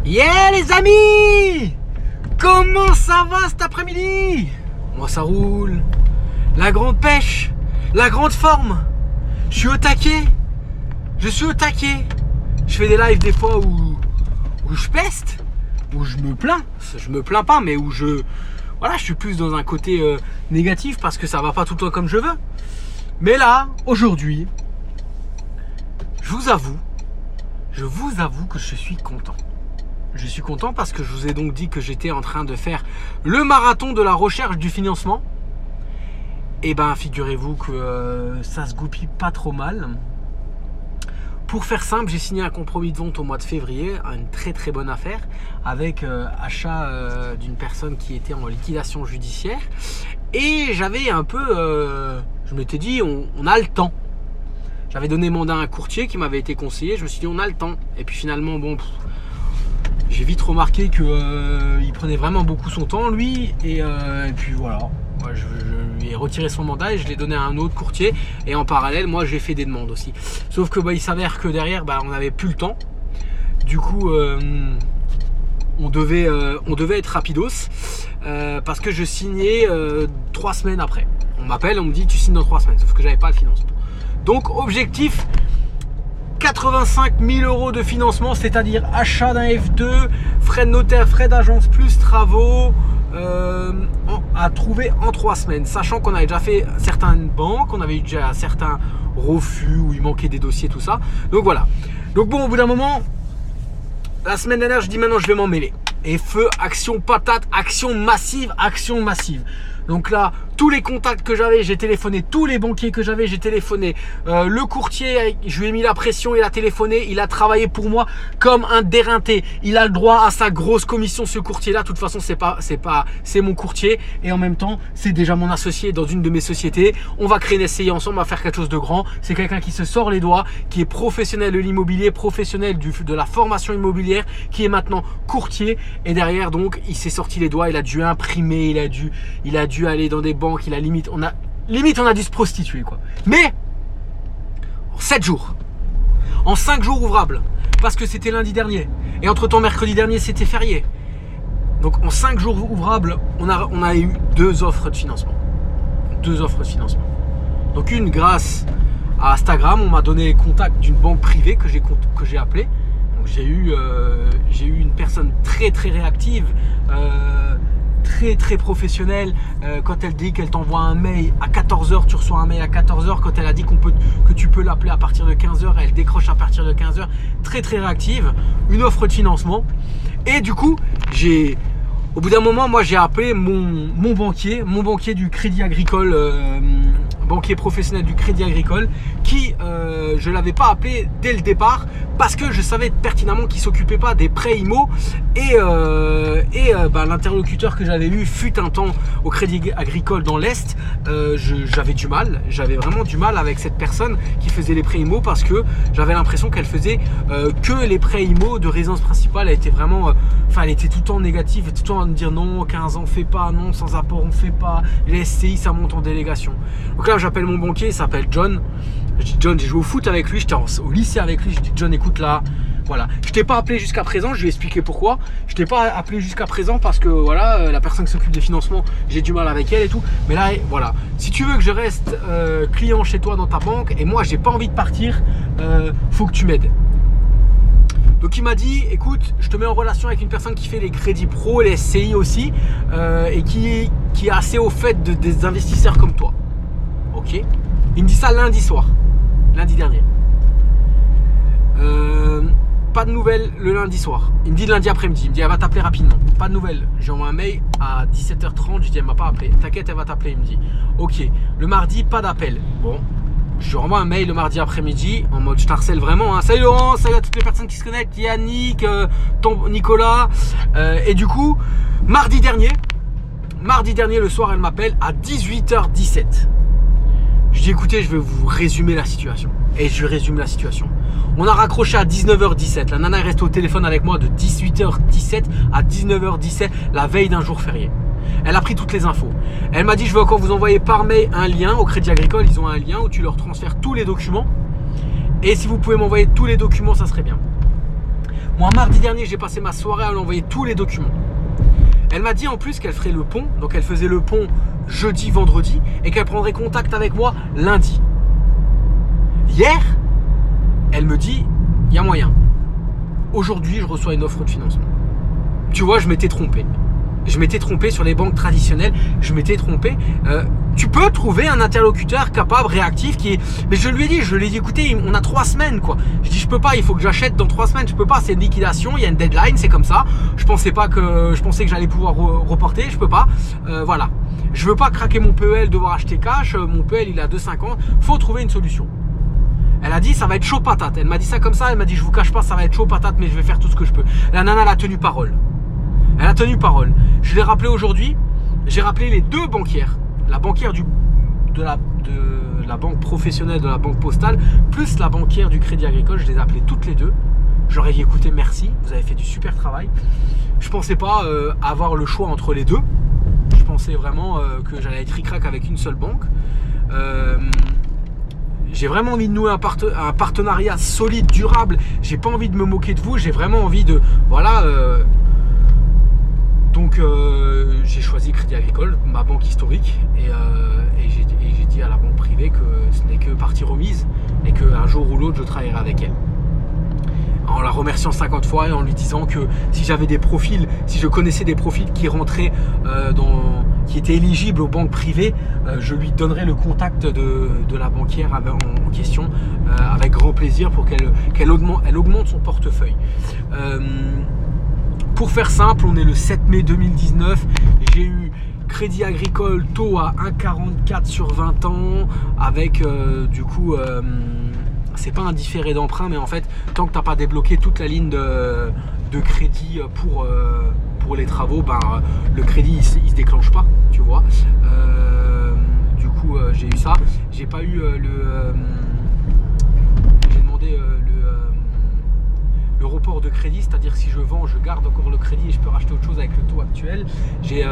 Yeah les amis, comment ça va cet après-midi? Moi ça roule, la grande pêche, la grande forme. Je suis au taquet, je fais des lives des fois où je peste, où je me plains. Je me plains pas, mais où je suis plus dans un côté négatif parce que ça va pas tout le temps comme je veux. Mais là, aujourd'hui, je vous avoue que je suis content. Je suis content parce que je vous ai donc dit que j'étais en train de faire le marathon de la recherche du financement. Et ben figurez-vous que ça se goupille pas trop mal. Pour faire simple, j'ai signé un compromis de vente au mois de février, une très très bonne affaire, avec achat d'une personne qui était en liquidation judiciaire. Et j'avais un peu, je m'étais dit, on a le temps. J'avais donné mandat à un courtier qui m'avait été conseillé, je me suis dit on a le temps. Et puis finalement, bon, j'ai vite remarqué qu'il prenait vraiment beaucoup son temps lui. Et puis voilà, moi, je lui ai retiré son mandat et je l'ai donné à un autre courtier. Et en parallèle, moi j'ai fait des demandes aussi. Sauf que il s'avère que derrière, on n'avait plus le temps. Du coup, on devait être rapidos parce que je signais 3 semaines après. On m'appelle, on me dit tu signes dans 3 semaines, sauf que j'avais pas le financement. Donc objectif 85 000 € de financement, c'est-à-dire achat d'un F2, frais de notaire, frais d'agence plus travaux à trouver en 3 semaines. Sachant qu'on avait déjà fait certaines banques, on avait eu déjà certains refus où il manquait des dossiers, tout ça. Donc voilà. Donc bon, au bout d'un moment, la semaine dernière, je dis maintenant je vais m'en mêler. Et feu, action patate, action massive. Donc là, tous les contacts que j'avais, j'ai téléphoné, tous les banquiers que j'avais, j'ai téléphoné. Le courtier, je lui ai mis la pression, il a téléphoné, il a travaillé pour moi comme un déreinté. Il a le droit à sa grosse commission, ce courtier-là. De toute façon, c'est mon courtier et en même temps, c'est déjà mon associé dans une de mes sociétés. On va créer une SCI ensemble, on va faire quelque chose de grand. C'est quelqu'un qui se sort les doigts, qui est professionnel de l'immobilier, professionnel de la formation immobilière, qui est maintenant courtier. Et derrière, donc, il s'est sorti les doigts, il a dû imprimer, il a dû aller dans des banques, on a dû se prostituer quoi. Mais en 7 jours, en 5 jours ouvrables, parce que c'était lundi dernier et entre temps mercredi dernier c'était férié. Donc en 5 jours ouvrables, on a eu 2 offres de financement. Donc une grâce à Instagram, on m'a donné les contacts d'une banque privée que j'ai appelée. Donc j'ai eu une personne très très réactive, très professionnelle. Quand elle dit qu'elle t'envoie un mail à 14h, tu reçois un mail à 14h. Quand elle a dit que tu peux l'appeler à partir de 15h, elle décroche à partir de 15h. Très réactive. Une offre de financement. Et du coup, au bout d'un moment, moi j'ai appelé mon banquier du Crédit Agricole, banquier professionnel du Crédit Agricole, qui je ne l'avais pas appelé dès le départ parce que je savais pertinemment qu'il ne s'occupait pas des prêts IMO et l'interlocuteur que j'avais eu fut un temps au Crédit Agricole dans l'Est. J'avais vraiment du mal avec cette personne qui faisait les prêts IMO parce que j'avais l'impression qu'elle faisait que les prêts IMO de résidence principale. Elle était vraiment, elle était tout le temps négative, tout le temps à me dire non, 15 ans on fait pas, non, sans apport on fait pas, les SCI ça monte en délégation. Donc là j'appelle mon banquier, il s'appelle John. Je dis John, j'ai joué au foot avec lui, j'étais au lycée avec lui. Je dis John, écoute là, voilà, je t'ai pas appelé jusqu'à présent, je lui ai expliqué pourquoi. Je t'ai pas appelé jusqu'à présent parce que voilà, la personne qui s'occupe des financements, j'ai du mal avec elle et tout. Mais là, voilà, si tu veux que je reste client chez toi dans ta banque et moi j'ai pas envie de partir, faut que tu m'aides. Donc il m'a dit, écoute, je te mets en relation avec une personne qui fait les crédits pro, les SCI aussi, et qui est assez au fait des investisseurs comme toi. Ok. Il me dit ça lundi soir, lundi dernier. Pas de nouvelles le lundi soir. Il me dit lundi après-midi, il me dit elle va t'appeler rapidement. Pas de nouvelles. J'envoie un mail à 17h30, je dis elle m'a pas appelé. T'inquiète, elle va t'appeler. Il me dit ok. Le mardi, pas d'appel. Bon. Je renvoie un mail le mardi après-midi en mode je t'harcèle vraiment. Salut Laurent, salut à toutes les personnes qui se connectent, Yannick, Nicolas. Et du coup, mardi dernier le soir, elle m'appelle à 18h17. Je dis écoutez, je vais vous résumer la situation. Et je résume la situation. On a raccroché à 19h17. La nana est restée au téléphone avec moi de 18h17 à 19h17 la veille d'un jour férié. Elle a pris toutes les infos. Elle m'a dit je vais encore vous envoyer par mail un lien au Crédit Agricole. Ils ont un lien où tu leur transfères tous les documents. Et si vous pouvez m'envoyer tous les documents, ça serait bien. Moi, mardi dernier, j'ai passé ma soirée à lui envoyer tous les documents. Elle m'a dit en plus qu'elle ferait le pont, donc elle faisait le pont jeudi, vendredi, et qu'elle prendrait contact avec moi lundi. Hier, elle me dit, il y a moyen. Aujourd'hui, je reçois une offre de financement. Tu vois, je m'étais trompé. Je m'étais trompé sur les banques traditionnelles. Je m'étais trompé. Tu peux trouver un interlocuteur capable, réactif, qui est... Mais je lui ai dit, écoutez, on a 3 semaines, quoi. Je dis, je peux pas, il faut que j'achète dans 3 semaines. Je peux pas, c'est une liquidation, il y a une deadline, c'est comme ça. Je pensais que j'allais pouvoir reporter, je peux pas. Voilà. Je veux pas craquer mon PEL, devoir acheter cash. Mon PEL, il a 2,50. Faut trouver une solution. Elle a dit, ça va être chaud patate. Elle m'a dit ça comme ça. Elle m'a dit, je vous cache pas, ça va être chaud patate, mais je vais faire tout ce que je peux. La nana, elle a tenu parole. Elle a tenu parole. Je l'ai rappelé aujourd'hui. J'ai rappelé les 2 banquières. La banquière de la banque professionnelle de la banque postale, plus la banquière du Crédit Agricole. Je les ai appelées toutes les 2. J'aurais dit, écoutez, merci. Vous avez fait du super travail. Je pensais pas avoir le choix entre les 2. Je pensais vraiment que j'allais être ric-rac avec une seule banque. J'ai vraiment envie de nouer un partenariat solide, durable. J'ai pas envie de me moquer de vous. J'ai vraiment envie de... Voilà. Donc j'ai choisi Crédit Agricole, ma banque historique. Et j'ai dit à la banque privée que ce n'est que partie remise. Et qu'un jour ou l'autre, je travaillerai avec elle. En la remerciant 50 fois et en lui disant que si j'avais des profils, si je connaissais des profils qui rentraient qui étaient éligibles aux banques privées, je lui donnerais le contact de la banquière en question avec grand plaisir pour qu'elle augmente son portefeuille. Pour faire simple, on est le 7 mai 2019, j'ai eu Crédit Agricole taux à 1,44 sur 20 ans avec du coup... c'est pas un différé d'emprunt, mais en fait, tant que tu n'as pas débloqué toute la ligne de crédit pour les travaux, ben, le crédit il se déclenche pas, tu vois. Du coup, j'ai eu ça. J'ai pas eu j'ai demandé le report de crédit, c'est-à-dire si je vends, je garde encore le crédit et je peux racheter autre chose avec le taux actuel. J'ai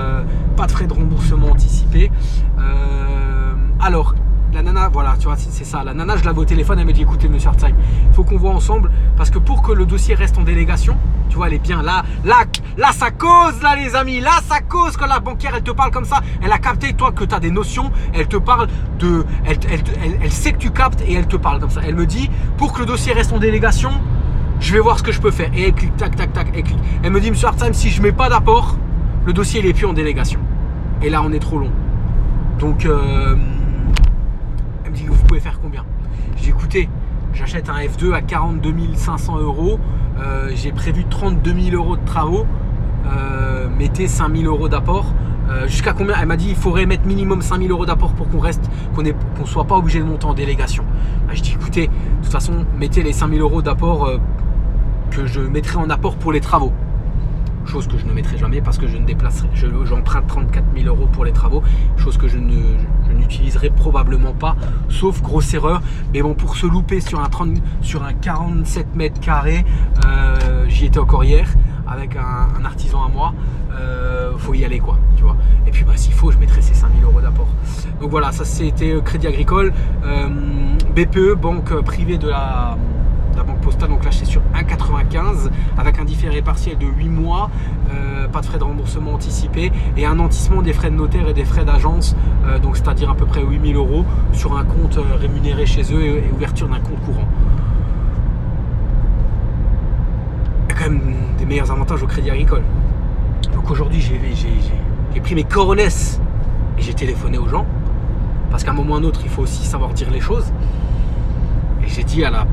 pas de frais de remboursement anticipé. Alors, la nana, voilà, tu vois, c'est ça. La nana, je l'avais au téléphone, elle m'a dit, écoutez, monsieur Hartzheim, il faut qu'on voit ensemble, parce que pour que le dossier reste en délégation, tu vois, elle est bien là, ça cause, là, les amis, là, ça cause quand la banquière, elle te parle comme ça, elle a capté, toi, que tu as des notions, elle te parle de, elle sait que tu captes et elle te parle comme ça. Elle me dit, pour que le dossier reste en délégation, je vais voir ce que je peux faire. Et elle clique, tac, tac, tac, elle clique. Elle me dit, monsieur Hartzheim, si je mets pas d'apport, le dossier, il est plus en délégation. Et là, on est trop long. Donc, elle me dit, vous pouvez faire combien? J'ai dit, écoutez, j'achète un F2 à 42 500 €. J'ai prévu 32 000 € de travaux. Mettez 5 000 € d'apport. Jusqu'à combien? Elle m'a dit, il faudrait mettre minimum 5 000 € d'apport pour qu'on soit pas obligé de monter en délégation. Je dis, écoutez, de toute façon, mettez les 5 000 € d'apport que je mettrai en apport pour les travaux. Chose que je ne mettrai jamais parce que je ne déplacerai, j'emprunte 34 000 € pour les travaux, chose que je n'utiliserai probablement pas, sauf grosse erreur. Mais bon, pour se louper sur un 47 mètres carrés, j'y étais encore hier avec un artisan à moi, faut y aller quoi, tu vois. Et puis bah, s'il faut, je mettrai ces 5 000 € d'apport. Donc voilà, ça c'était Crédit Agricole, BPE, banque privée de la banque postale, donc là c'est sur 1,95 avec un différé partiel de 8 mois, pas de frais de remboursement anticipé et un nantissement des frais de notaire et des frais d'agence, donc c'est-à-dire à peu près 8 000 € sur un compte rémunéré chez eux et ouverture d'un compte courant. Il y a quand même des meilleurs avantages au Crédit Agricole. Donc aujourd'hui j'ai pris mes coronets et j'ai téléphoné aux gens parce qu'à un moment ou à un autre il faut aussi savoir dire les choses, et j'ai dit à la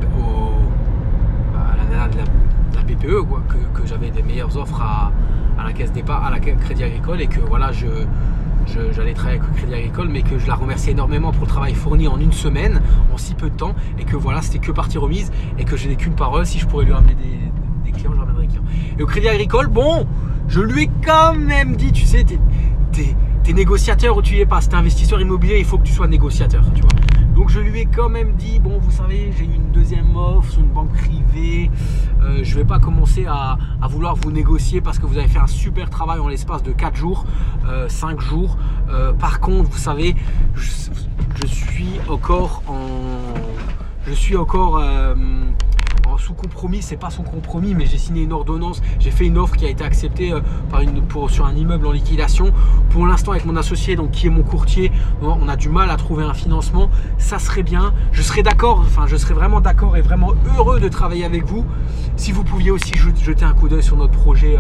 nana de la BPE quoi, que j'avais des meilleures offres à la caisse départ, à la Crédit Agricole, et que voilà, j'allais travailler avec le Crédit Agricole, mais que je la remercie énormément pour le travail fourni en une semaine, en si peu de temps, et que voilà, c'était que partie remise, et que je n'ai qu'une parole. Si je pourrais lui ramener des clients, je ramènerais des clients. Et au Crédit Agricole, bon, je lui ai quand même dit, tu sais, t'es négociateur ou tu y es pas. Si t'es investisseur immobilier, il faut que tu sois négociateur, tu vois. Donc je lui ai quand même dit, bon, vous savez, j'ai eu une deuxième offre sur une banque privée, je vais pas commencer à vouloir vous négocier parce que vous avez fait un super travail en l'espace de 4 jours, 5 jours. Par contre, vous savez, je suis encore sous compromis, c'est pas son compromis, mais j'ai signé une ordonnance, j'ai fait une offre qui a été acceptée sur un immeuble en liquidation. Pour l'instant, avec mon associé, donc qui est mon courtier, on a du mal à trouver un financement. Ça serait bien, je serais d'accord, je serais vraiment d'accord et vraiment heureux de travailler avec vous. Si vous pouviez aussi jeter un coup d'œil sur notre projet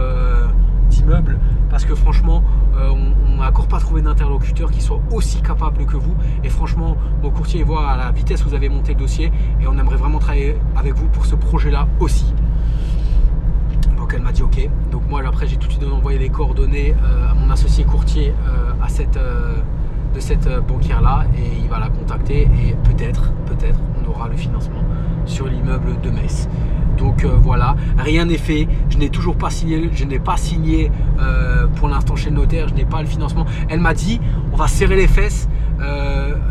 d'immeuble, parce que franchement, on n'a encore pas trouvé d'interlocuteur qui soit aussi capable que vous. Et franchement, mon courtier voit à la vitesse où vous avez monté le dossier et on aimerait vraiment travailler avec vous pour ce projet-là aussi. Donc elle m'a dit ok. Donc moi après j'ai tout de suite envoyé les coordonnées à mon associé courtier de cette banquière-là et il va la contacter et peut-être on aura le financement sur l'immeuble de Metz. Donc voilà, rien n'est fait, je n'ai toujours pas signé, pour l'instant chez le notaire, je n'ai pas le financement. Elle m'a dit, on va serrer les fesses,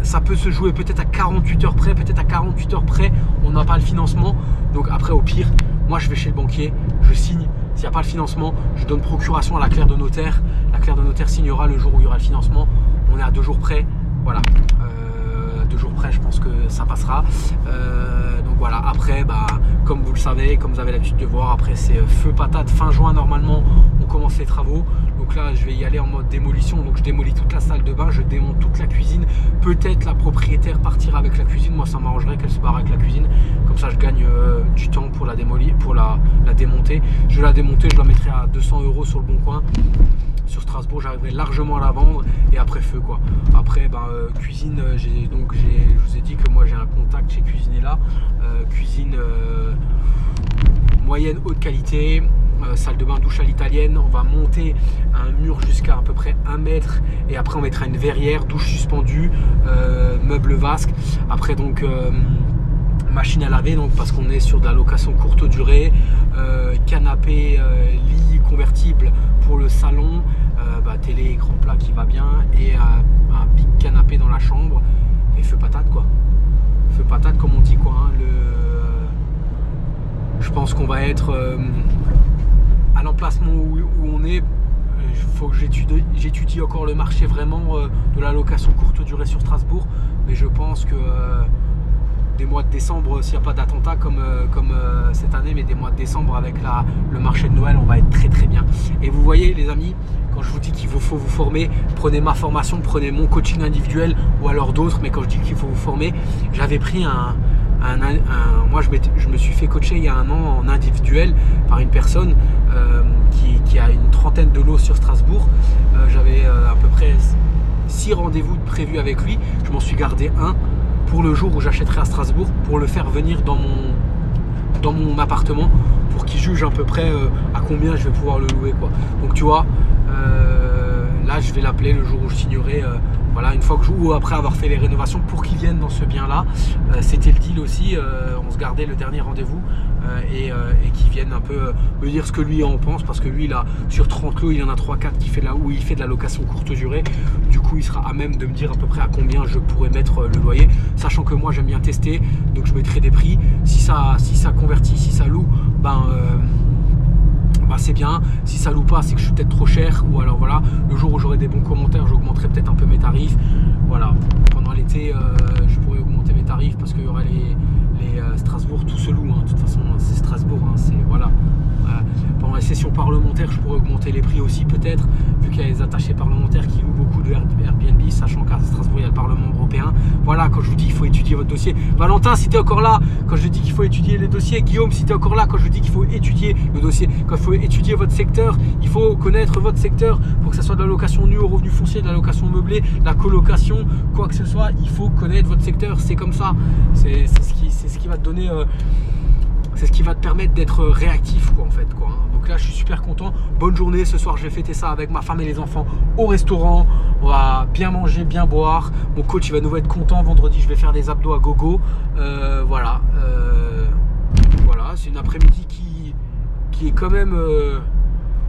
ça peut se jouer peut-être à 48 heures près, on n'a pas le financement. Donc après au pire, moi je vais chez le banquier, je signe, s'il n'y a pas le financement, je donne procuration à la clerc de notaire. La clerc de notaire signera le jour où il y aura le financement, on est à 2 jours près, voilà. 2 jours près, je pense que ça passera. Donc voilà, après, comme vous le savez, comme vous avez l'habitude de voir, après c'est feu patate. Fin juin, normalement, on commence les travaux. Donc là, je vais y aller en mode démolition. Donc je démolis toute la salle de bain, je démonte toute la cuisine. Peut-être la propriétaire partira avec la cuisine. Moi, ça m'arrangerait qu'elle se barre avec la cuisine. Comme ça, je gagne du temps pour la démolir, pour la démonter. Je vais la démonter, je la mettrai à 200 € sur le bon coin. Sur Strasbourg, j'arriverai largement à la vendre et après feu quoi. Après cuisine, je vous ai dit que moi j'ai un contact chez Cuisinella, cuisine moyenne haute qualité, salle de bain douche à l'italienne. On va monter un mur jusqu'à peu près 1 mètre et après on mettra une verrière, douche suspendue, meuble vasque. Après donc machine à laver, donc parce qu'on est sur de la location courte durée, canapé lit convertible pour le salon, télé écran plat qui va bien et un big canapé dans la chambre et feu patate quoi, feu patate comme on dit quoi hein. Je pense qu'on va être à l'emplacement où on est. Il faut que j'étudie encore le marché vraiment de la location courte durée sur Strasbourg, mais je pense que des mois de décembre, s'il n'y a pas d'attentat comme cette année, mais des mois de décembre avec le marché de Noël, on va être très très bien. Et vous voyez les amis, quand je vous dis qu'il faut vous former, prenez ma formation, prenez mon coaching individuel ou alors d'autres, mais quand je dis qu'il faut vous former, j'avais pris moi je me suis fait coacher il y a 1 an en individuel par une personne qui a une trentaine de lots sur Strasbourg. J'avais à peu près 6 rendez-vous prévus avec lui, je m'en suis gardé un pour le jour où j'achèterai à Strasbourg, pour le faire venir dans mon appartement, pour qu'il juge à peu près à combien je vais pouvoir le louer quoi. Donc tu vois, là je vais l'appeler le jour où je signerai, voilà, une fois que ou après avoir fait les rénovations, pour qu'il vienne dans ce bien là. C'était le deal aussi, on se gardait le dernier rendez-vous et qu'il vienne un peu me dire ce que lui en pense, parce que lui là sur 30 lots il y en a 3-4 où il fait de la location courte durée. Du coup il sera à même de me dire à peu près à combien je pourrais mettre le loyer, sachant que moi j'aime bien tester, donc je mettrai des prix. Si ça convertit, si ça loue, c'est bien. Si ça loue pas, c'est que je suis peut-être trop cher, ou alors voilà, le jour où j'aurai des bons commentaires, j'augmenterai peut-être un peu mes tarifs. Voilà, pendant l'été je pourrais augmenter mes tarifs parce qu'il y aura les Strasbourg, tout se loue hein. De toute façon c'est Strasbourg hein, c'est voilà. Pendant les sessions parlementaires je pourrais augmenter les prix aussi peut-être, vu qu'il y a les attachés parlementaires qui louent beaucoup de Airbnb, sachant qu'à Strasbourg il y a le Parlement européen. Voilà, quand je vous dis qu'il faut étudier votre dossier, Valentin si tu es encore là quand je dis qu'il faut étudier les dossiers, Guillaume si tu es encore là quand je dis qu'il faut étudier le dossier, quand il faut étudier votre secteur, il faut connaître votre secteur pour que ce soit de la location nue au revenu foncier, de la location meublée, de la colocation, quoi que ce soit, il faut connaître votre secteur, c'est comme ça, c'est ce qui va te donner c'est ce qui va te permettre d'être réactif quoi en fait quoi. Donc là je suis super content, bonne journée. Ce soir je vais fêter ça avec ma femme et les enfants au restaurant, on va bien manger, bien boire. Mon coach il va nous être content, vendredi je vais faire des abdos à gogo. Voilà, c'est une après-midi qui est quand même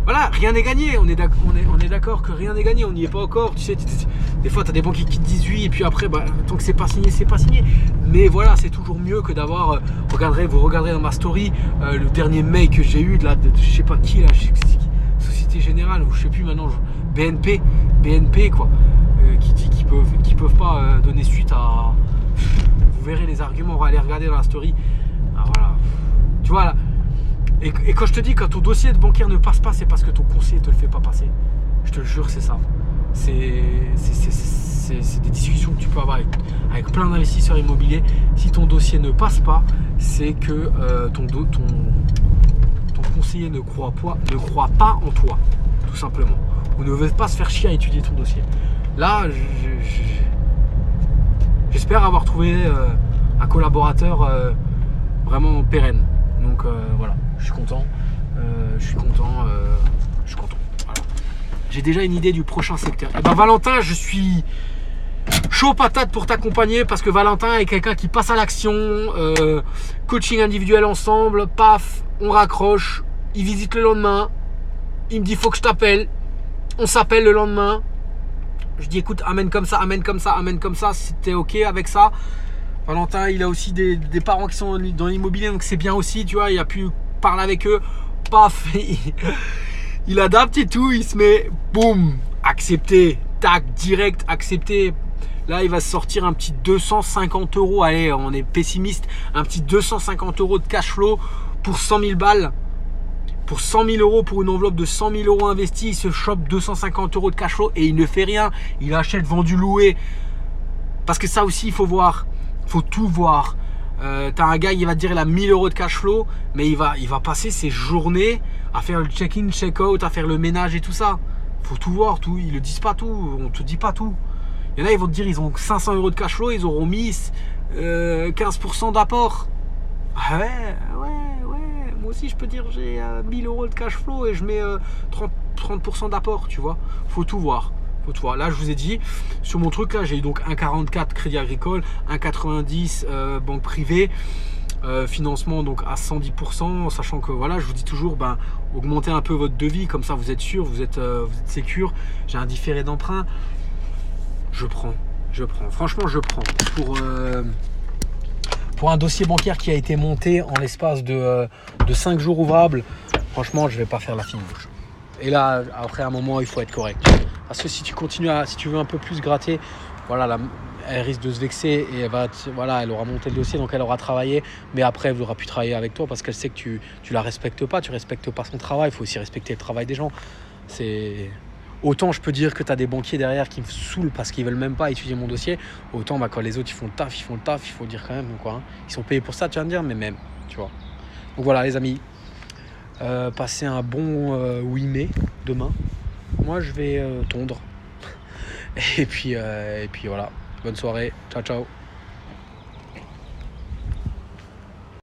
voilà, rien n'est gagné, on est d'accord que rien n'est gagné, on n'y est pas encore, tu sais, des fois tu as des banquiers qui te disent oui et puis après tant que c'est pas signé, c'est pas signé. Mais voilà, c'est toujours mieux que d'avoir, vous regarderez dans ma story le dernier mail que j'ai eu de je sais pas qui là, Société Générale ou je sais plus maintenant, BNP quoi, qui dit qu'ils peuvent pas donner suite à, vous verrez les arguments, on va aller regarder dans la story. Ah, voilà. Tu vois là. Et quand je te dis, quand ton dossier de bancaire ne passe pas, c'est parce que ton conseiller ne te le fait pas passer. Je te le jure, c'est ça. C'est des discussions que tu peux avoir avec plein d'investisseurs immobiliers. Si ton dossier ne passe pas, c'est que ton conseiller ne croit pas en toi, tout simplement. Ou ne veut pas se faire chier à étudier ton dossier. Là, j'espère avoir trouvé un collaborateur vraiment pérenne. Donc voilà, je suis content. Voilà. J'ai déjà une idée du prochain secteur. Et ben Valentin, je suis chaud patate pour t'accompagner parce que Valentin est quelqu'un qui passe à l'action. Coaching individuel ensemble, paf, on raccroche. Il visite le lendemain. Il me dit faut que je t'appelle. On s'appelle le lendemain. Je dis écoute, amène comme ça, si t'es ok avec ça. Valentin, il a aussi des parents qui sont dans l'immobilier, donc c'est bien aussi, tu vois, il a pu parler avec eux. Paf, il adapte et tout, il se met, boum, accepté, tac, direct, accepté. Là, il va se sortir un petit 250 €. Allez, on est pessimiste, un petit 250 € de cash flow pour 100 000 balles. Pour 100 000 €, pour une enveloppe de 100 000 € investie, il se chope 250 € de cash flow et il ne fait rien. Il achète, vendu, loué. Parce que ça aussi, il faut voir. Il faut tout voir. T'as un gars, il va te dire il a 1000 € de cash flow, mais il va passer ses journées à faire le check-in, check-out, à faire le ménage et tout ça. Il faut tout voir, tout. Ils ne le disent pas tout. On te dit pas tout. Il y en a, ils vont te dire ils ont 500 € de cash flow, ils auront mis 15% d'apport. Ah ouais. Moi aussi, je peux dire j'ai 1000 € de cash flow et je mets 30% d'apport, tu vois. Faut tout voir. Là, je vous ai dit, sur mon truc, là, j'ai donc 1,44 Crédit Agricole, 1,90 banque privée, financement donc à 110%, sachant que voilà, je vous dis toujours, augmentez un peu votre devis, comme ça vous êtes sûr, vous êtes sécure. J'ai un différé d'emprunt, je prends. Franchement, je prends. Pour un dossier bancaire qui a été monté en l'espace de 5 jours ouvrables, franchement, je vais pas faire la fine bouche. Et là, après un moment, il faut être correct. Parce que si tu veux un peu plus gratter, voilà, elle risque de se vexer et elle aura monté le dossier, donc elle aura travaillé. Mais après, elle voudra plus travailler avec toi parce qu'elle sait que tu la respectes pas, tu respectes pas son travail. Il faut aussi respecter le travail des gens. Autant je peux dire que tu as des banquiers derrière qui me saoulent parce qu'ils veulent même pas étudier mon dossier. Autant quand les autres ils font le taf, il faut dire quand même quoi. Hein. Ils sont payés pour ça, tu vas me dire, mais même, tu vois. Donc voilà les amis. Passez un bon 8 mai demain. Moi je vais tondre. et puis voilà. Bonne soirée. Ciao ciao.